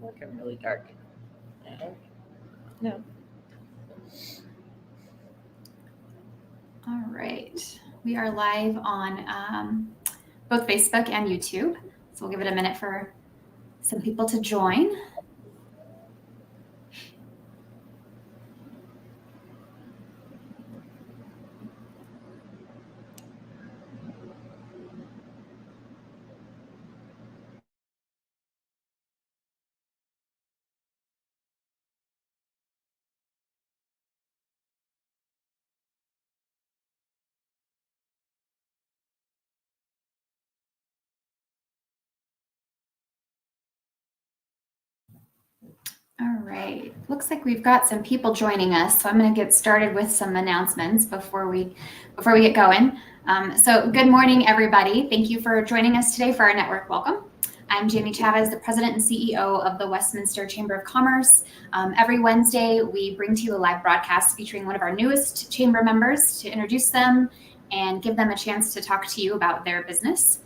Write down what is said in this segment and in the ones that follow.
Looking really dark. No. All right. We are live on both Facebook and YouTube. So we'll give it a minute for some people to join. All right, looks like we've got some people joining us, so I'm going to get started with some announcements before we get going. So good morning, everybody. Thank you for joining us today for our network welcome. I'm Jamie Chavez, the President and CEO of the Westminster Chamber of Commerce. Every Wednesday, we bring to you a live broadcast featuring one of our newest chamber members to introduce them and give them a chance to talk to you about their business.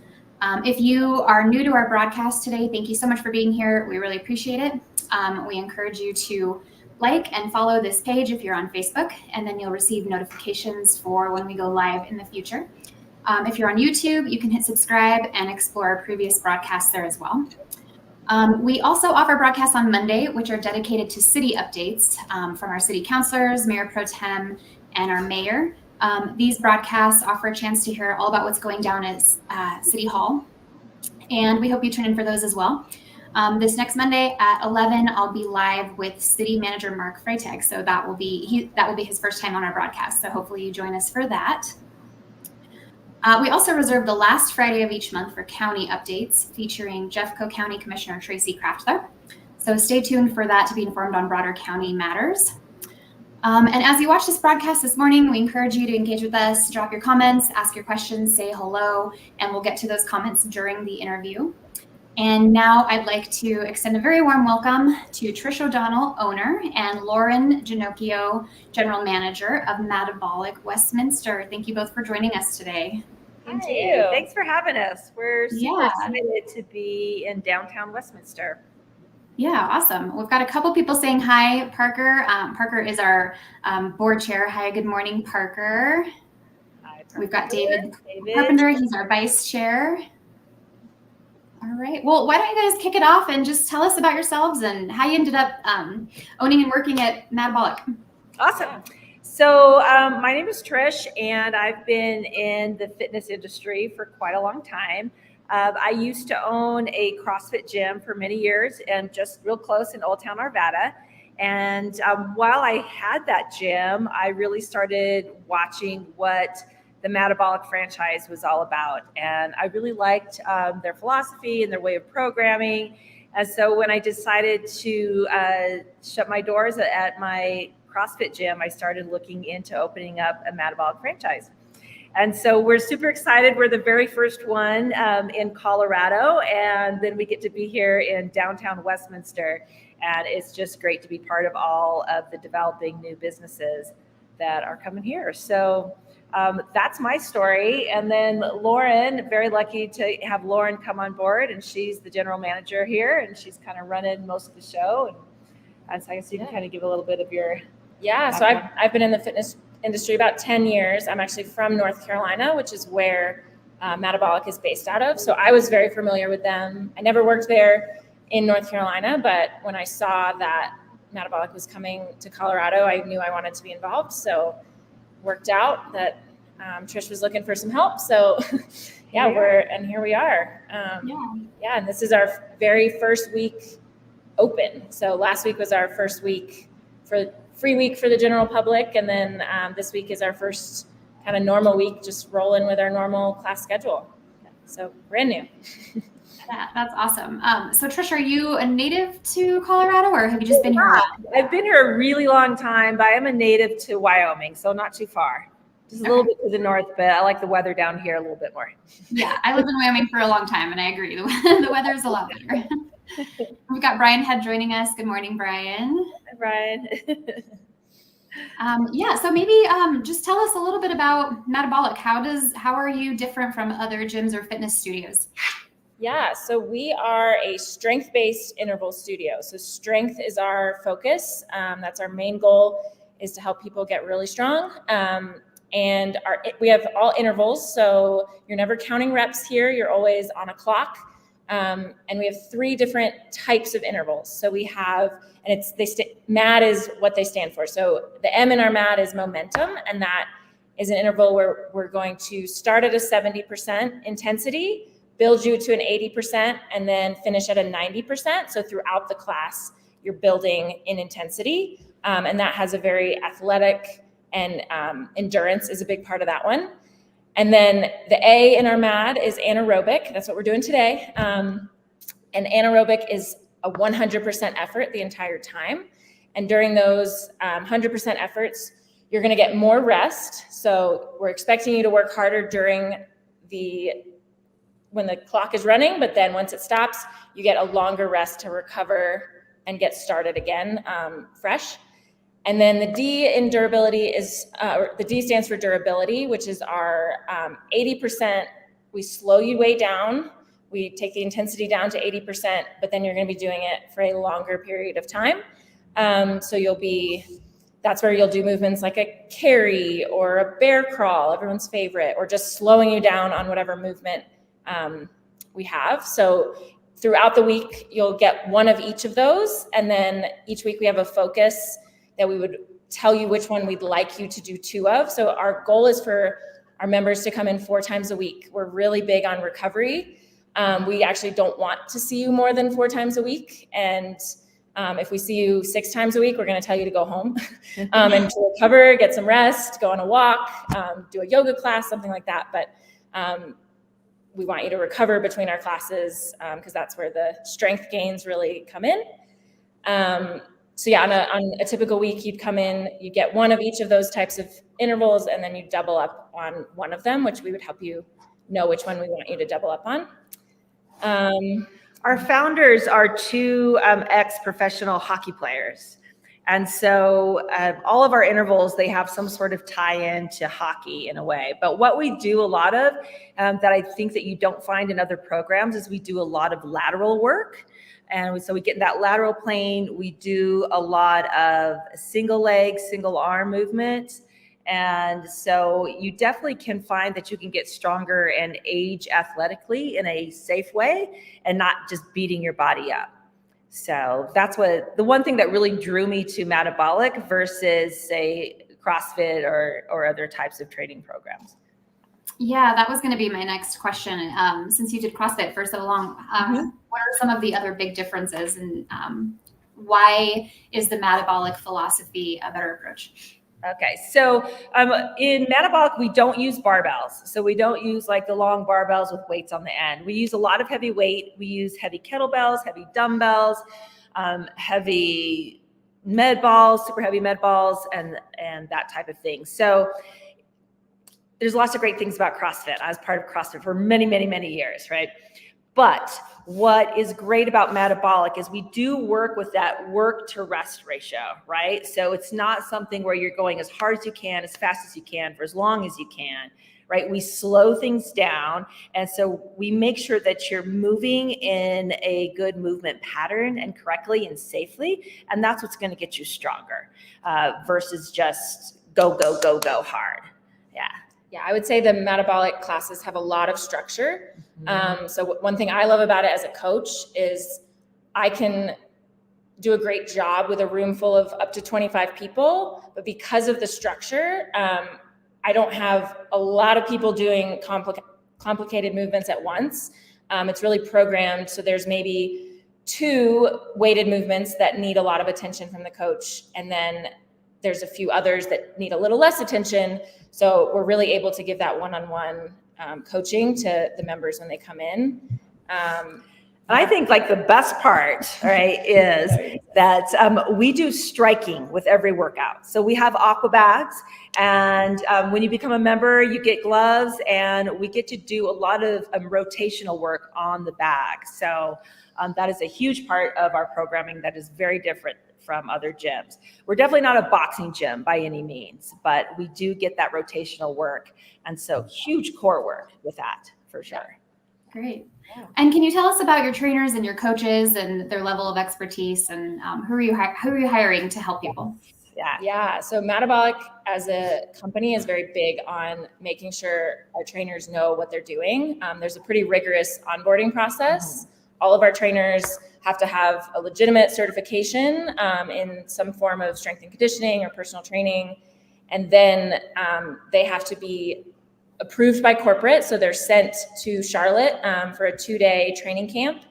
If you are new to our broadcast today, thank you so much for being here. We really appreciate it. We encourage you to like and follow this page if you're on Facebook, and then you'll receive notifications for when we go live in the future. If you're on YouTube, you can hit subscribe and explore our previous broadcasts there as well. We also offer broadcasts on Monday, which are dedicated to city updates from our city councilors, mayor pro tem, and our mayor. These broadcasts offer a chance to hear all about what's going down at City Hall, and we hope you tune in for those as well. This next Monday at 11, I'll be live with City Manager Mark Freitag. So that will be his first time on our broadcast. So hopefully you join us for that. We also reserve the last Friday of each month for county updates featuring Jeffco County Commissioner Tracy Kraftler. So stay tuned for that to be informed on broader county matters. And as you watch this broadcast this morning, we encourage you to engage with us, drop your comments, ask your questions, say hello, and we'll get to those comments during the interview. And now I'd like to extend a very warm welcome to Trish O'Donnell, owner, and Lauren Ginocchio, general manager of MADabolic Westminster. Thank you both for joining us today. Thank you. Thanks for having us. We're super excited to be in downtown Westminster. Yeah, awesome. We've got a couple people saying hi. Parker. Parker is our board chair. Hi, good morning, Parker. Hi, Parker. We've got David Carpenter. He's our vice chair. All right. Well, why don't you guys kick it off and just tell us about yourselves and how you ended up owning and working at MADabolic. Awesome. So my name is Trish, and I've been in the fitness industry for quite a long time. I used to own a CrossFit gym for many years and just real close in Old Town Arvada. And while I had that gym, I really started watching what the MADabolic franchise was all about. And I really liked their philosophy and their way of programming. And so when I decided to shut my doors at my CrossFit gym, I started looking into opening up a MADabolic franchise. And so we're super excited. We're the very first one in Colorado, and then we get to be here in downtown Westminster. And it's just great to be part of all of the developing new businesses that are coming here. So that's my story. And then Lauren, very lucky to have Lauren come on board, and she's the general manager here, and she's kind of running most of the show. And so I guess you can kind of give a little bit of your So I've been in the fitness industry about 10 years. I'm actually from North Carolina, which is where MADabolic is based out of. So I was very familiar with them. I never worked there in North Carolina, but when I saw that MADabolic was coming to Colorado, I knew I wanted to be involved. So worked out that Trish was looking for some help. So here we are. And this is our very first week open. So last week was our first week free week for the general public. And then this week is our first kind of normal week, just rolling with our normal class schedule. So brand new. That's awesome. So Trish, are you a native to Colorado, or have you just been here? I've been here a really long time, but I am a native to Wyoming, so not too far. Just a little bit to the north, but I like the weather down here a little bit more. Yeah, I lived in Wyoming for a long time, and I agree. The weather is a lot better. We've got Brian Head joining us. Good morning, Brian. Hi, Brian. So maybe just tell us a little bit about MADabolic. How are you different from other gyms or fitness studios? Yeah, so we are a strength-based interval studio. So strength is our focus. That's our main goal, is to help people get really strong. And we have all intervals, so you're never counting reps here. You're always on a clock. And we have 3 different types of intervals. So we have, and MAD is what they stand for. So the M in our MAD is momentum, and that is an interval where we're going to start at a 70% intensity, build you to an 80%, and then finish at a 90%. So throughout the class, you're building in intensity. And that has a very athletic, and endurance is a big part of that one. And then the A in our MAD is anaerobic. That's what we're doing today. And anaerobic is a 100% effort the entire time. And during those 100% efforts, you're going to get more rest. So we're expecting you to work harder when the clock is running, but then once it stops, you get a longer rest to recover and get started again fresh. And then the D in durability the D stands for durability, which is our 80%. We slow you way down. We take the intensity down to 80%, but then you're going to be doing it for a longer period of time. So that's where you'll do movements like a carry or a bear crawl, everyone's favorite, or just slowing you down on whatever movement we have. So throughout the week, you'll get one of each of those. And then each week we have a focus that we would tell you which one we'd like you to do 2 of. So our goal is for our members to come in 4 times a week. We're really big on recovery. We actually don't want to see you more than 4 times a week. And if we see you 6 times a week, we're going to tell you to go home and to recover, get some rest, go on a walk, do a yoga class, something like that. But we want you to recover between our classes because that's where the strength gains really come in. So yeah, on a typical week, you'd come in, you get one of each of those types of intervals, and then you double up on one of them, which we would help you know which one we want you to double up on. Our founders are 2 ex-professional hockey players. And so all of our intervals, they have some sort of tie-in to hockey in a way. But what we do a lot of that I think that you don't find in other programs is we do a lot of lateral work. And so we get in that lateral plane. We do a lot of single leg, single arm movement. And so you definitely can find that you can get stronger and age athletically in a safe way and not just beating your body up. So that's the one thing that really drew me to MADabolic versus, say, CrossFit or other types of training programs. Yeah, that was going to be my next question. Since you did CrossFit for so long, what are some of the other big differences, and why is the MADabolic philosophy a better approach? Okay, so in MADabolic, we don't use barbells. So we don't use like the long barbells with weights on the end. We use a lot of heavy weight. We use heavy kettlebells, heavy dumbbells, heavy med balls, super heavy med balls, and that type of thing. So there's lots of great things about CrossFit. I was part of CrossFit for many, many, many years, right? But what is great about MADabolic is we do work with that work to rest ratio, right? So it's not something where you're going as hard as you can, as fast as you can, for as long as you can, right? We slow things down. And so we make sure that you're moving in a good movement pattern and correctly and safely. And that's what's going to get you stronger versus just go, go, go, go hard. Yeah. Yeah, I would say the MADabolic classes have a lot of structure. So one thing I love about it as a coach is I can do a great job with a room full of up to 25 people, but because of the structure, I don't have a lot of people doing complicated movements at once. It's really programmed, so there's maybe 2 weighted movements that need a lot of attention from the coach, and then there's a few others that need a little less attention. So we're really able to give that one-on-one coaching to the members when they come in. And I think like the best part, right, is that we do striking with every workout. So we have aqua bags, and when you become a member, you get gloves, and we get to do a lot of rotational work on the bag. So that is a huge part of our programming that is very different from other gyms. We're definitely not a boxing gym by any means, but we do get that rotational work. And so huge core work with that for sure. Great. Yeah. And can you tell us about your trainers and your coaches and their level of expertise, and who are you hiring to help people? Yeah. So MADabolic as a company is very big on making sure our trainers know what they're doing. There's a pretty rigorous onboarding process. All of our trainers have to have a legitimate certification in some form of strength and conditioning or personal training. And then they have to be approved by corporate. So they're sent to Charlotte for a 2-day training camp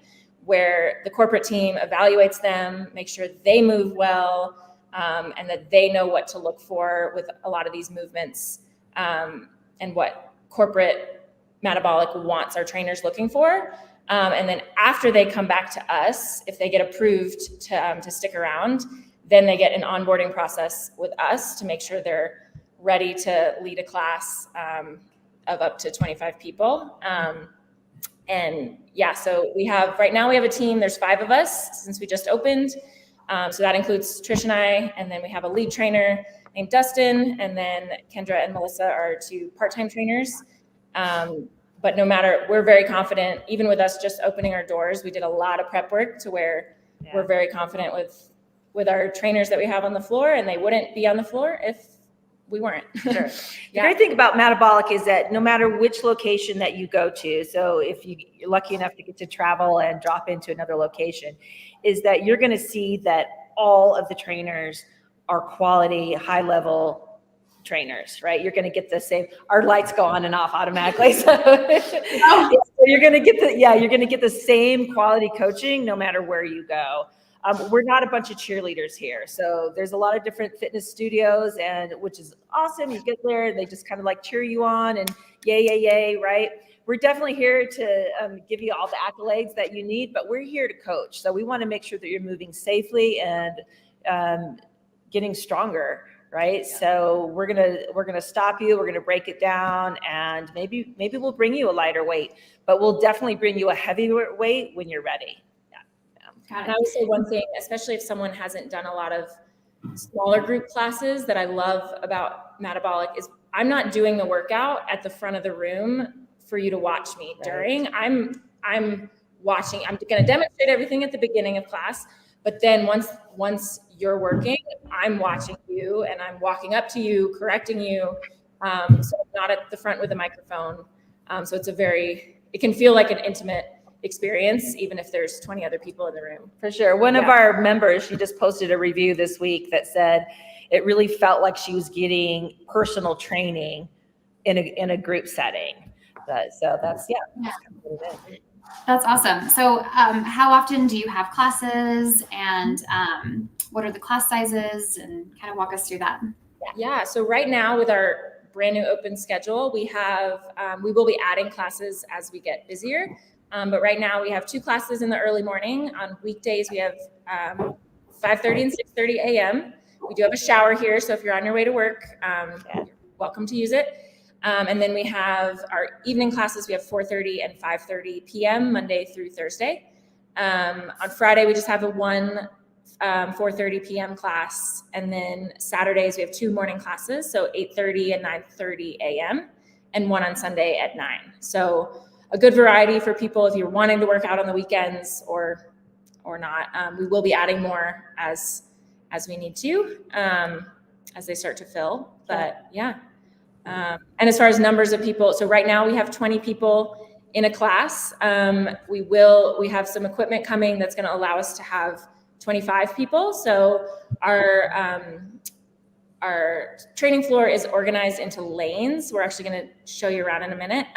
where the corporate team evaluates them, make sure they move well, and that they know what to look for with a lot of these movements and what corporate MADabolic wants our trainers looking for. And then after they come back to us, if they get approved to stick around, then they get an onboarding process with us to make sure they're ready to lead a class of up to 25 people. And yeah, so right now we have a team, there's 5 of us since we just opened. So that includes Trish and I, and then we have a lead trainer named Dustin, and then Kendra and Melissa are 2 part-time trainers. But no matter, we're very confident, even with us just opening our doors, we did a lot of prep work to where we're very confident with our trainers that we have on the floor, and they wouldn't be on the floor if we weren't. Sure. The great thing about MADabolic is that no matter which location that you go to, so if you're lucky enough to get to travel and drop into another location, is that you're going to see that all of the trainers are quality, high level trainers, right? You're going to get the same, our lights go on and off automatically. So, you're going to get the same quality coaching no matter where you go. We're not a bunch of cheerleaders here. So there's a lot of different fitness studios, and which is awesome. You get there and they just kind of like cheer you on and yay, right? We're definitely here to give you all the accolades that you need, but we're here to coach. So we want to make sure that you're moving safely and getting stronger, right? Yeah. So we're gonna stop you. We're gonna break it down, and maybe we'll bring you a lighter weight, but we'll definitely bring you a heavier weight when you're ready. And I would say one thing, especially if someone hasn't done a lot of smaller group classes, that I love about MADabolic is I'm not doing the workout at the front of the room for you to watch me during. I'm watching. I'm going to demonstrate everything at the beginning of class, but then once you're working, I'm watching you and I'm walking up to you, correcting you. So I'm not at the front with a microphone. So it can feel like an intimate experience, even if there's 20 other people in the room. For sure. One of our members, she just posted a review this week that said it really felt like she was getting personal training in a group setting. So that's That's awesome. So how often do you have classes, and what are the class sizes, and kind of walk us through that? Yeah. So right now with our brand new open schedule, we will be adding classes as we get busier. But right now we have 2 classes in the early morning. On weekdays, we have 5:30 and 6:30 a.m. We do have a shower here, so if you're on your way to work, you're welcome to use it. And then we have our evening classes. We have 4:30 and 5:30 p.m. Monday through Thursday. On Friday, we just have a 4:30 p.m. class. And then Saturdays, we have 2 morning classes, so 8:30 and 9:30 a.m. and 1 on Sunday at 9. So a good variety for people if you're wanting to work out on the weekends or not. We will be adding more as we need to, as they start to fill. But yeah. And as far as numbers of people, so right now we have 20 people in a class. We have some equipment coming that's going to allow us to have 25 people. So our training floor is organized into lanes. We're actually going to show you around in a minute.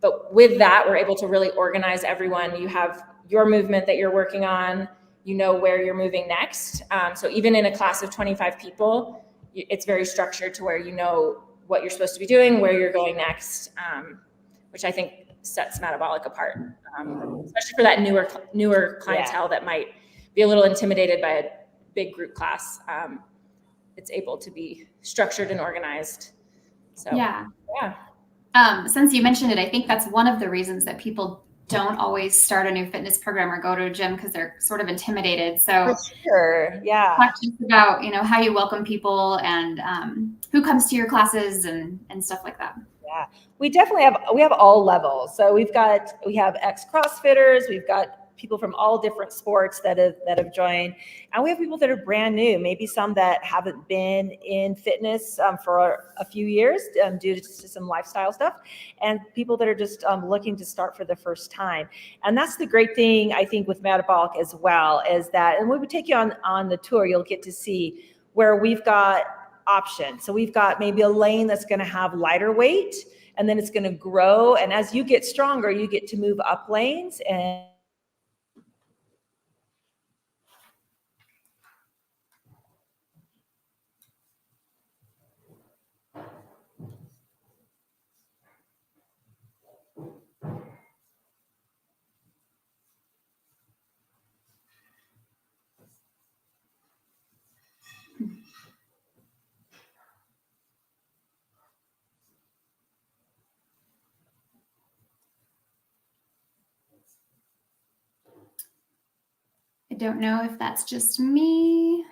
But with that, we're able to really organize everyone. You have your movement that you're working on, you know where you're moving next. So even in a class of 25 people, it's very structured to where you know what you're supposed to be doing, where you're going next, which I think sets MADabolic apart, especially for that newer clientele that might be a little intimidated by a big group class. It's able to be structured and organized. So yeah. Since you mentioned it, I think that's one of the reasons that people don't always start a new fitness program or go to a gym, because they're sort of intimidated. So for sure. Yeah. Talk just about, how you welcome people and who comes to your classes and stuff like that. Yeah, we definitely have all levels. So we have ex-CrossFitters, we've got people from all different sports that have joined, and we have people that are brand new, maybe some that haven't been in fitness for a few years due to some lifestyle stuff, and people that are just looking to start for the first time. And that's the great thing, I think, with MADabolic as well, is that, and when we take you on the tour, you'll get to see where we've got options. So we've got maybe a lane that's going to have lighter weight, and then it's going to grow. And as you get stronger, you get to move up lanes. And I don't know if that's just me.